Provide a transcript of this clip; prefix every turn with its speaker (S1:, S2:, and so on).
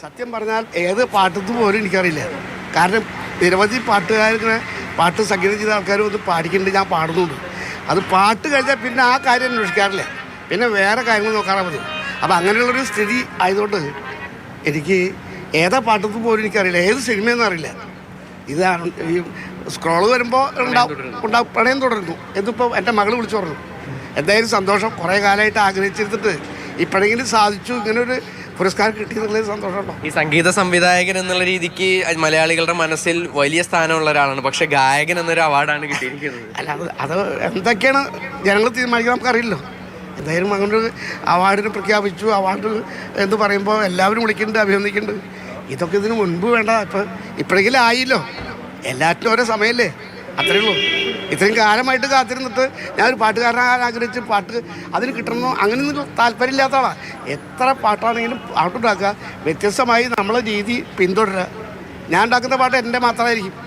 S1: സത്യം പറഞ്ഞാൽ ഏത് പാട്ടത്ത് പോലും എനിക്കറിയില്ല. കാരണം നിരവധി പാട്ടുകാരിങ്ങനെ പാട്ട് സംഗീതം ചെയ്ത ആൾക്കാരും ഒന്ന് പാടിക്കുന്നുണ്ട്, ഞാൻ പാടുന്നുണ്ട്. അത് പാട്ട് കഴിഞ്ഞാൽ പിന്നെ ആ കാര്യം അന്വേഷിക്കാറില്ല, പിന്നെ വേറെ കാര്യങ്ങൾ നോക്കാറാ മതി. അപ്പം അങ്ങനെയുള്ളൊരു സ്ഥിതി ആയതുകൊണ്ട് എനിക്ക് ഏതാ പാട്ടത്ത് പോലും എനിക്കറിയില്ല, ഏത് സിനിമയെന്നും അറിയില്ല. ഇതാണ് ഈ സ്ക്രോള് വരുമ്പോൾ ഉണ്ടാവും പ്രണയം തുടരുന്നു. എന്നിപ്പോൾ എൻ്റെ മകൾ വിളിച്ചു പറഞ്ഞു, എന്തായാലും സന്തോഷം, കുറേ കാലമായിട്ട് ആഗ്രഹിച്ചിരുന്നിട്ട് ഇപ്പോഴെങ്കിലും സാധിച്ചു, ഇങ്ങനൊരു പുരസ്കാരം കിട്ടിയെന്നുള്ളത് സന്തോഷമുണ്ടോ.
S2: ഈ സംഗീത സംവിധായകൻ എന്നുള്ള രീതിക്ക് മലയാളികളുടെ മനസ്സിൽ വലിയ സ്ഥാനമുള്ള ഒരാളാണ്, പക്ഷെ ഗായകൻ എന്നൊരു അവാർഡാണ് കിട്ടിയിരിക്കുന്നത്.
S1: അല്ല അത് എന്തൊക്കെയാണ് ജനങ്ങൾ തീരുമാനിക്കാൻ നമുക്കറിയില്ലോ. എന്തായാലും അങ്ങനൊരു അവാർഡിന് പ്രഖ്യാപിച്ചു. അവാർഡ് എന്ന് പറയുമ്പോൾ എല്ലാവരും വിളിക്കുന്നുണ്ട്, അഭിനന്ദിക്കുന്നുണ്ട്. ഇതൊക്കെ ഇതിന് മുൻപ് വേണ്ട, ഇപ്പോഴെങ്കിലും ആയില്ലോ. എല്ലാറ്റിനും ഓരോ സമയമല്ലേ, അത്രയേ ഉള്ളൂ. ഇത്രയും കാലമായിട്ട് കാത്തിരുന്നിട്ട് ഞാനൊരു പാട്ടുകാരനാകാൻ ആഗ്രഹിച്ച് പാട്ട് അതിന് കിട്ടണമെന്നോ അങ്ങനെയൊന്നും താല്പര്യമില്ലാത്ത ആളാണ്. എത്ര പാട്ടാണെങ്കിലും പാട്ടുണ്ടാക്കുക, വ്യത്യസ്തമായി നമ്മളെ രീതി പിന്തുടരുക. ഞാൻ ഉണ്ടാക്കുന്ന പാട്ട് എൻ്റെ മാത്രമായിരിക്കും.